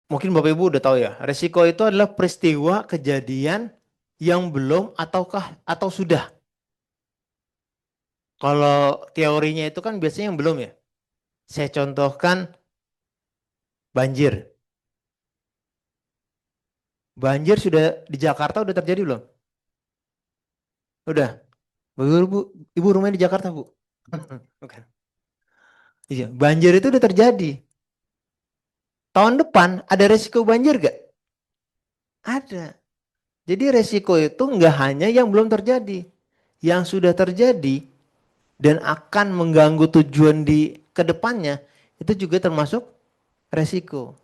mungkin Bapak Ibu udah tahu ya, resiko itu adalah peristiwa kejadian yang belum atau sudah. Kalau teorinya itu kan biasanya yang belum ya. Saya contohkan banjir. Banjir sudah di Jakarta udah terjadi belum? Udah. Bu, ibu rumahnya di Jakarta, Bu. Bukan. Iya, banjir itu udah terjadi. Tahun depan ada resiko banjir gak? Ada. Jadi resiko itu nggak hanya yang belum terjadi, yang sudah terjadi dan akan mengganggu tujuan di kedepannya itu juga termasuk resiko.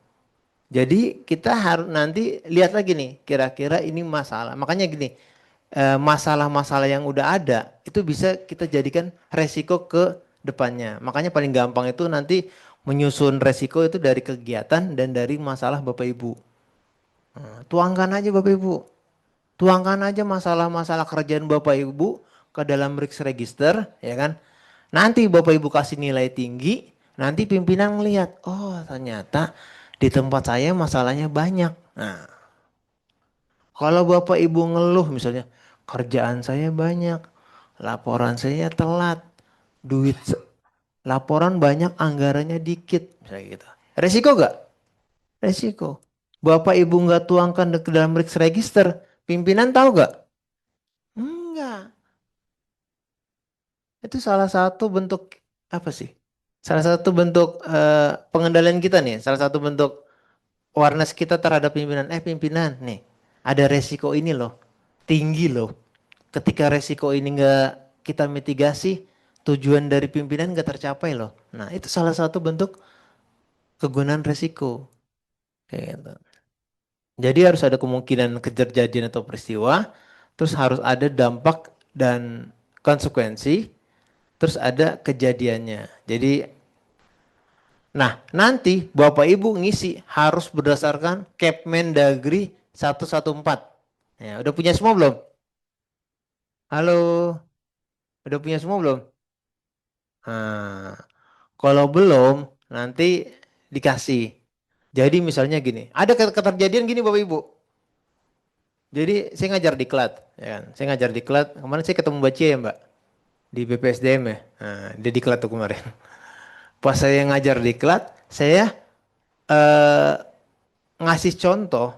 Jadi kita harus nanti lihat lagi nih, kira-kira ini masalah. Makanya gini, masalah-masalah yang udah ada itu bisa kita jadikan resiko ke depannya. Makanya paling gampang itu nanti menyusun resiko itu dari kegiatan dan dari masalah Bapak Ibu. Nah, tuangkan aja Bapak Ibu. Tuangkan aja masalah-masalah kerjaan Bapak Ibu ke dalam risk register, ya kan? Nanti Bapak Ibu kasih nilai tinggi, nanti pimpinan melihat, oh ternyata di tempat saya masalahnya banyak. Nah, kalau Bapak Ibu ngeluh misalnya, kerjaan saya banyak, laporan saya telat, duit laporan banyak, anggarannya dikit, misalnya gitu. Resiko gak? Resiko. Bapak Ibu nggak tuangkan ke dalam risk register, pimpinan tahu gak? Enggak. Itu salah satu bentuk apa sih? Salah satu bentuk pengendalian kita nih, salah satu bentuk awareness kita terhadap pimpinan. Pimpinan nih, ada resiko ini loh, tinggi loh. Ketika resiko ini nggak kita mitigasi, tujuan dari pimpinan nggak tercapai loh. Nah, itu salah satu bentuk kegunaan resiko. Kayak gitu. Jadi harus ada kemungkinan kejadian atau peristiwa, terus harus ada dampak dan konsekuensi, terus ada kejadiannya. Jadi, nah nanti Bapak Ibu ngisi harus berdasarkan Kepmendagri 114. Ya, udah punya semua belum? Halo, udah punya semua belum? Nah, kalau belum, nanti dikasih. Jadi misalnya gini, ada keterjadian gini Bapak Ibu. Jadi saya ngajar di KLAT, ya kan? Saya ngajar di KLAT. Kemarin saya ketemu Mbak Cie ya Mbak, di BPSDM ya. Nah, dia di KLAT tuh kemarin. Pas saya ngajar di KLAT, saya eh, ngasih contoh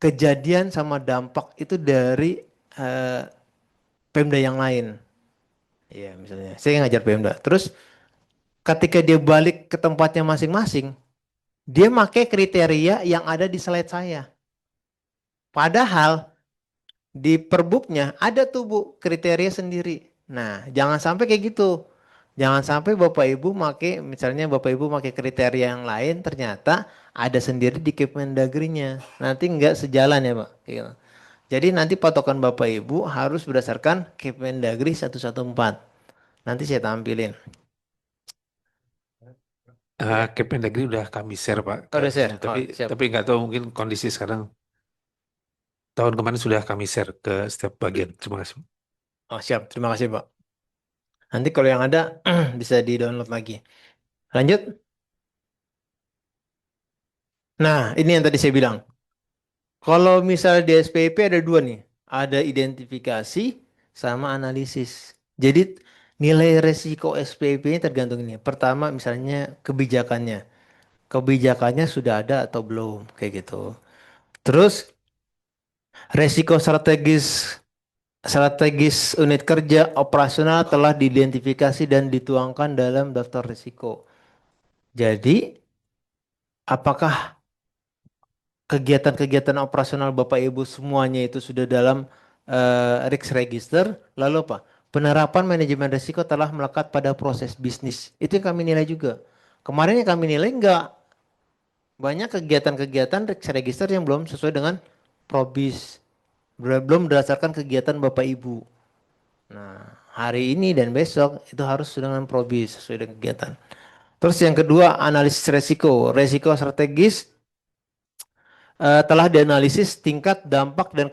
kejadian sama dampak itu dari eh, Pemda yang lain. Iya, misalnya saya ngajar Pemda. Terus ketika dia balik ke tempatnya masing-masing, dia pakai kriteria yang ada di slide saya. Padahal di perbuknya ada tuh Bu kriteria sendiri. Nah, jangan sampai kayak gitu. Jangan sampai Bapak Ibu make misalnya Bapak Ibu make kriteria yang lain ternyata ada sendiri di Kemendagrinya. Nanti nggak sejalan ya, Pak. Gitu. Jadi nanti patokan Bapak Ibu harus berdasarkan Kemendagri 114. Nanti saya tampilin. Ya. Kemendagri udah kami share Pak Oh, ke udah ini, share. tapi Oh, siap. tapi nggak tahu mungkin kondisi sekarang. Tahun kemarin sudah kami share ke setiap bagian. Terima kasih. Oh, siap. Terima kasih, Pak. Nanti kalau yang ada bisa di-download lagi. Lanjut. Nah, ini yang tadi saya bilang. Kalau misalnya di SPP ada dua nih, ada identifikasi sama analisis. Jadi nilai resiko SPP ini tergantung ini. Pertama misalnya kebijakannya. Kebijakannya sudah ada atau belum, kayak gitu. Terus resiko strategis unit kerja operasional telah diidentifikasi dan dituangkan dalam daftar risiko. Jadi apakah kegiatan-kegiatan operasional Bapak Ibu semuanya itu sudah dalam risk register. Lalu apa? Penerapan manajemen risiko telah melekat pada proses bisnis. Itu yang kami nilai juga. Kemarin yang kami nilai enggak banyak kegiatan-kegiatan risk register yang belum sesuai dengan probis. Belum berdasarkan kegiatan Bapak Ibu. Nah, hari ini dan besok itu harus dengan probis sesuai dengan kegiatan. Terus yang kedua, analisis resiko. Resiko strategis telah dianalisis tingkat dampak dan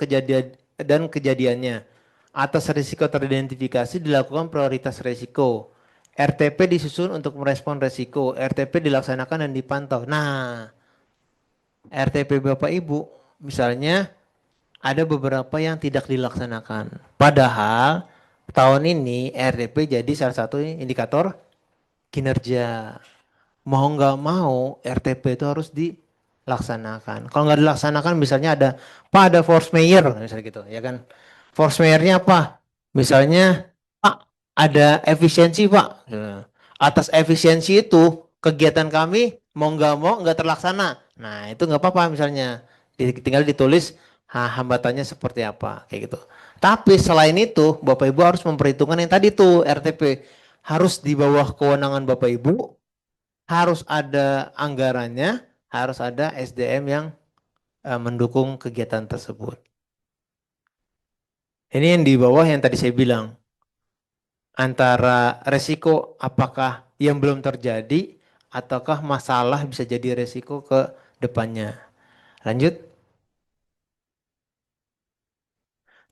kejadiannya. Atas risiko teridentifikasi dilakukan prioritas risiko. RTP disusun untuk merespon risiko. RTP dilaksanakan dan dipantau. Nah, RTP Bapak Ibu, misalnya ada beberapa yang tidak dilaksanakan. Padahal tahun ini RTP jadi salah satu indikator kinerja. Mau nggak mau RTP itu harus dilaksanakan. Kalau nggak dilaksanakan misalnya ada, Pak ada force mayor, misalnya gitu, ya kan? Force mayornya apa? Misalnya, Pak ada efisiensi Pak. Nah, atas efisiensi itu kegiatan kami mau nggak terlaksana. Nah itu nggak apa-apa misalnya. Tinggal ditulis hambatannya seperti apa kayak gitu. Tapi selain itu Bapak Ibu harus memperhitungkan yang tadi tuh RTP harus di bawah kewenangan Bapak Ibu, harus ada anggarannya, harus ada SDM yang mendukung kegiatan tersebut. Ini yang di bawah yang tadi saya bilang, antara resiko apakah yang belum terjadi ataukah masalah bisa jadi resiko ke depannya. Lanjut.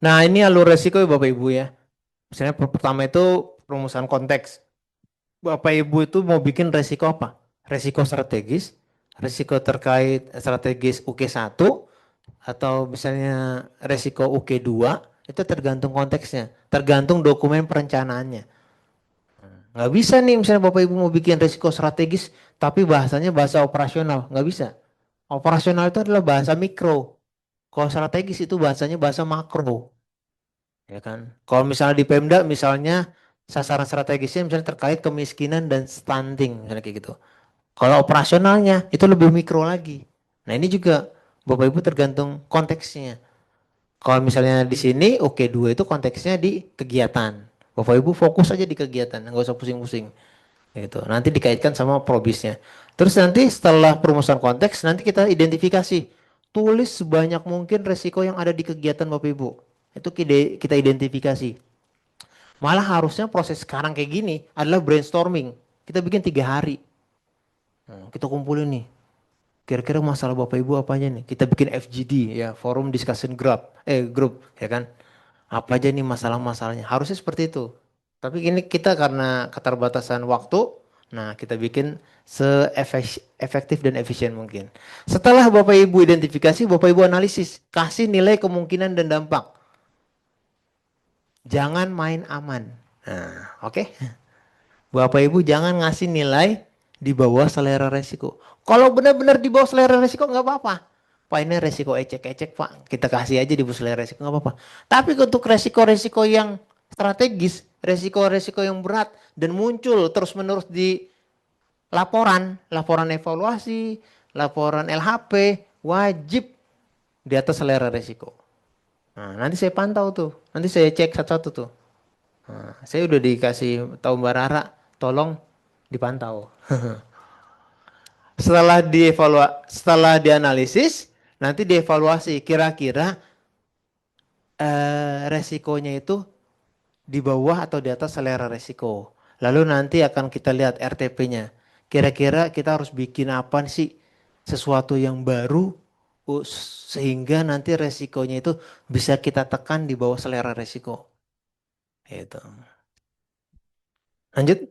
Nah, ini alur resiko ya Bapak Ibu ya. Misalnya pertama itu perumusan konteks. Bapak Ibu itu mau bikin resiko apa? Resiko strategis, resiko terkait strategis UK1, atau misalnya resiko UK2, itu tergantung konteksnya, tergantung dokumen perencanaannya. Nggak bisa nih misalnya Bapak Ibu mau bikin resiko strategis tapi bahasanya bahasa operasional, nggak bisa. Operasional itu adalah bahasa mikro. Kalau strategis itu bahasanya bahasa makro, ya kan? Kalau misalnya di Pemda misalnya sasaran strategisnya misalnya terkait kemiskinan dan stunting, misalnya kayak gitu. Kalau operasionalnya itu lebih mikro lagi. Nah, ini juga Bapak Ibu tergantung konteksnya. Kalau misalnya di sini oke dua itu konteksnya di kegiatan. Bapak Ibu fokus aja di kegiatan, nggak usah pusing-pusing. Gitu. Nanti dikaitkan sama probisnya. Terus nanti setelah perumusan konteks, nanti kita identifikasi. Tulis sebanyak mungkin resiko yang ada di kegiatan Bapak Ibu. Itu kita identifikasi. Malah harusnya proses sekarang kayak gini adalah brainstorming. Kita bikin 3 hari. Kita kumpulin nih. Kira-kira masalah Bapak Ibu apa aja nih? Kita bikin FGD ya, Forum Discussion Group, ya kan? Apa aja nih masalah-masalahnya? Harusnya seperti itu. Tapi ini kita karena keterbatasan waktu, nah kita bikin seefektif dan efisien mungkin. Setelah Bapak Ibu identifikasi, Bapak Ibu analisis, kasih nilai kemungkinan dan dampak. Jangan main aman. Nah, oke. Bapak Ibu jangan ngasih nilai di bawah selera resiko. Kalau benar-benar di bawah selera resiko nggak apa-apa. Pak ini resiko ecek-ecek Pak. Kita kasih aja di bawah selera resiko nggak apa-apa. Tapi untuk resiko-resiko yang strategis, resiko-resiko yang berat dan muncul terus-menerus di laporan evaluasi, laporan LHP, wajib di atas selera resiko. Nah, nanti saya pantau tuh. Nanti saya cek satu-satu tuh. Nah, saya udah dikasih tahu Mbak Rara, tolong dipantau. Setelah dianalisis, nanti dievaluasi kira-kira resikonya itu di bawah atau di atas selera resiko. Lalu nanti akan kita lihat RTP-nya. Kira-kira kita harus bikin apa sih, sesuatu yang baru sehingga nanti resikonya itu bisa kita tekan di bawah selera resiko. Itu. Lanjut.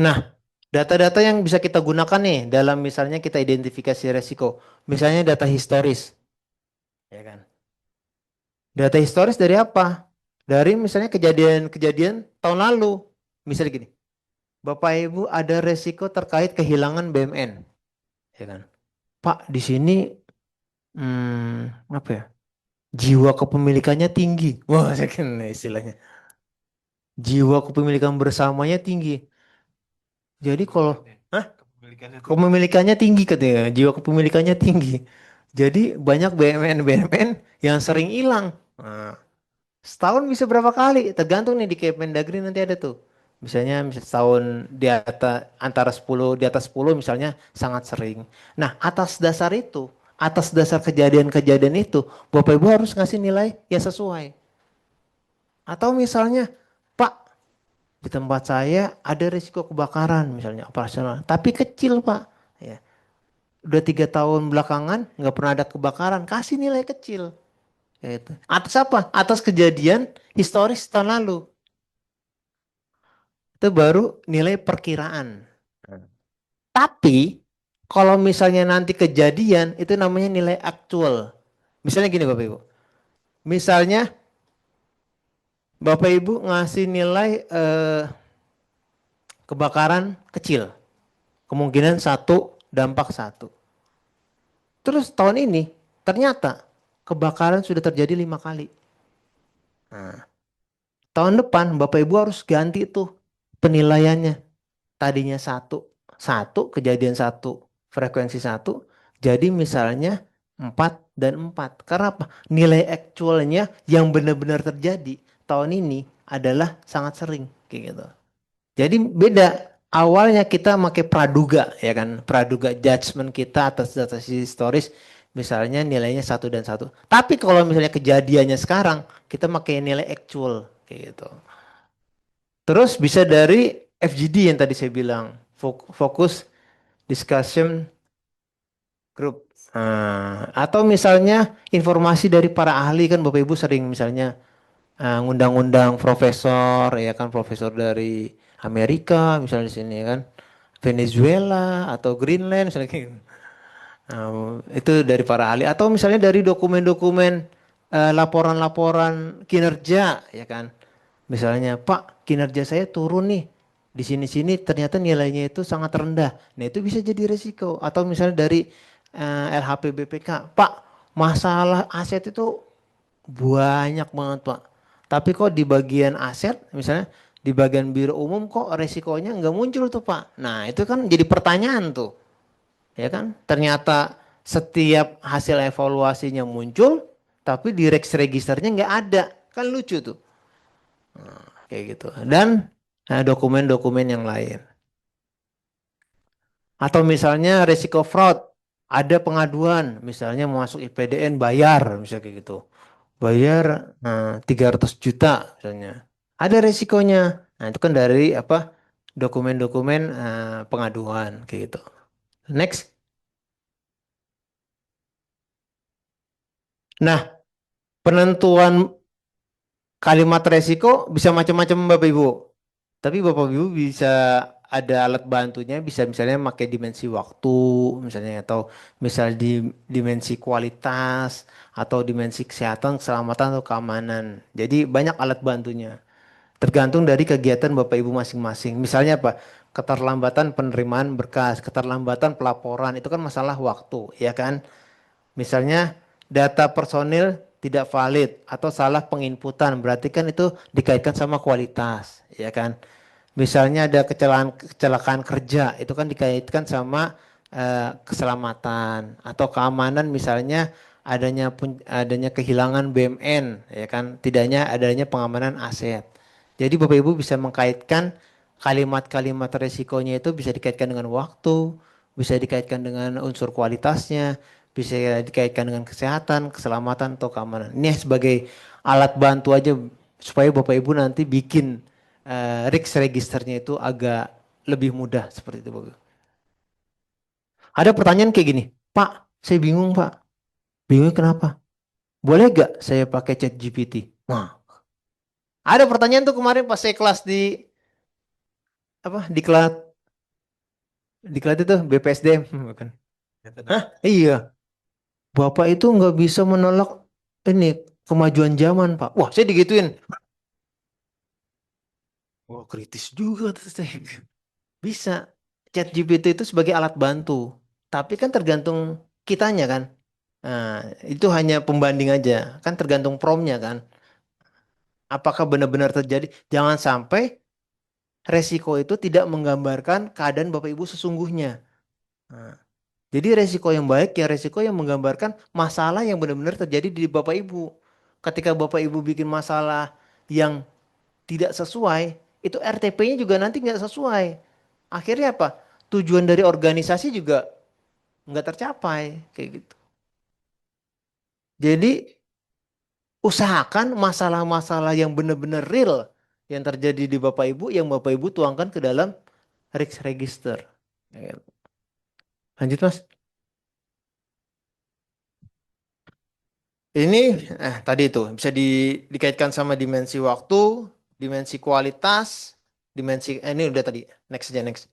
Nah, data-data yang bisa kita gunakan nih dalam misalnya kita identifikasi resiko. Misalnya data historis, ya kan? Data historis dari apa? Dari misalnya kejadian-kejadian tahun lalu. Misalnya gini, Bapak Ibu ada resiko terkait kehilangan BMN, ya kan? Pak, di sini apa ya? Jiwa kepemilikannya tinggi. Wah, saya kan istilahnya. Jiwa kepemilikan bersamanya tinggi. Jadi kalau, hah? Kepemilikannya tinggi. Kepemilikannya tinggi katanya, jiwa kepemilikannya tinggi. Jadi banyak BMN-BMN yang sering hilang. Nah, setahun bisa berapa kali? Tergantung nih di Kemendagri nanti ada tuh. Misalnya setahun di atas antara 10 di atas 10 misalnya sangat sering. Nah, atas dasar kejadian-kejadian itu, Bapak Ibu harus ngasih nilai yang sesuai. Atau misalnya, Pak, di tempat saya ada risiko kebakaran misalnya operasional, tapi kecil Pak. Ya, udah 3 tahun belakangan nggak pernah ada kebakaran, kasih nilai kecil. Gitu. Atas apa? Atas kejadian historis tahun lalu. Itu baru nilai perkiraan. Tapi kalau misalnya nanti kejadian itu namanya nilai aktual. Misalnya gini Bapak Ibu. Misalnya Bapak Ibu ngasih nilai kebakaran kecil. Kemungkinan satu, dampak satu. Terus tahun ini ternyata kebakaran sudah terjadi 5 kali. Nah, tahun depan Bapak Ibu harus ganti tuh penilaiannya. Tadinya satu, satu kejadian satu, frekuensi satu, jadi misalnya 4 dan 4. Karena apa? Nilai aktualnya yang benar-benar terjadi tahun ini adalah sangat sering kayak gitu. Jadi beda. Awalnya kita pakai praduga ya kan, praduga judgement kita atas data historis, misalnya nilainya satu dan satu. Tapi kalau misalnya kejadiannya sekarang, kita pakai nilai actual kayak gitu. Terus bisa dari FGD yang tadi saya bilang, Focus Discussion Group. Nah, atau misalnya informasi dari para ahli kan Bapak Ibu sering misalnya ngundang-undang profesor ya kan, profesor dari Amerika misalnya di sini ya kan, Venezuela atau Greenland misalnya kayak gitu. Itu dari para ahli atau misalnya dari dokumen-dokumen laporan-laporan kinerja ya kan. Misalnya, Pak, kinerja saya turun nih. Di sini-sini ternyata nilainya itu sangat rendah. Nah, itu bisa jadi resiko. Atau misalnya dari LHP BPK, Pak, masalah aset itu banyak banget, Pak. Tapi kok di bagian aset, misalnya di bagian biro umum kok resikonya nggak muncul tuh, Pak. Nah, itu kan jadi pertanyaan tuh. Ya kan? Ternyata setiap hasil evaluasinya muncul, tapi di registernya nggak ada. Kan lucu tuh. Kayak gitu. Dan dokumen-dokumen yang lain. Atau misalnya resiko fraud. Ada pengaduan, misalnya mau masuk IPDN bayar, misalnya kayak gitu. Bayar 300 juta misalnya. Ada resikonya. Nah, itu kan dari apa? Dokumen-dokumen pengaduan kayak gitu. Next. Nah, penentuan kalimat resiko bisa macam-macam Bapak Ibu. Tapi Bapak Ibu bisa ada alat bantunya, bisa misalnya pakai dimensi waktu, misalnya atau misal di dimensi kualitas atau dimensi kesehatan, keselamatan atau keamanan. Jadi banyak alat bantunya. Tergantung dari kegiatan Bapak Ibu masing-masing. Misalnya apa? Keterlambatan penerimaan berkas, keterlambatan pelaporan, itu kan masalah waktu, ya kan? Misalnya data personil tidak valid atau salah penginputan, berarti kan itu dikaitkan sama kualitas, ya kan? Misalnya ada kecelakaan kerja, itu kan dikaitkan sama keselamatan atau keamanan, misalnya adanya kehilangan BMN, ya kan? Tidaknya adanya pengamanan aset. Jadi Bapak Ibu bisa mengkaitkan kalimat-kalimat resikonya itu bisa dikaitkan dengan waktu, bisa dikaitkan dengan unsur kualitasnya, bisa dikaitkan dengan kesehatan, keselamatan atau keamanan. Ini sebagai alat bantu aja supaya Bapak Ibu nanti bikin risk registernya itu agak lebih mudah seperti itu Bapak. Ada pertanyaan kayak gini, Pak, saya bingung Pak. Bingung kenapa? Boleh gak saya pakai chat GPT? Nah, ada pertanyaan tuh kemarin pas saya kelas di kelas itu BPSDM, bukan? Hah? Iya, Bapak itu nggak bisa menolak ini kemajuan zaman Pak. Wah, saya digituin. Wah, kritis juga tuh saya. Bisa. Chat GPT itu sebagai alat bantu. Tapi kan tergantung kitanya kan. Nah, itu hanya pembanding aja. Kan tergantung promnya kan. Apakah benar-benar terjadi? Jangan sampai resiko itu tidak menggambarkan keadaan Bapak Ibu sesungguhnya. Nah, jadi resiko yang baik ya resiko yang menggambarkan masalah yang benar-benar terjadi di Bapak Ibu. Ketika Bapak Ibu bikin masalah yang tidak sesuai, itu RTP-nya juga nanti nggak sesuai. Akhirnya apa? Tujuan dari organisasi juga nggak tercapai kayak gitu. Jadi usahakan masalah-masalah yang benar-benar real yang terjadi di Bapak Ibu yang Bapak Ibu tuangkan ke dalam risk register. Ya, lanjut Mas. Ini tadi itu bisa dikaitkan sama dimensi waktu, dimensi kualitas, dimensi ini udah tadi. Next aja next.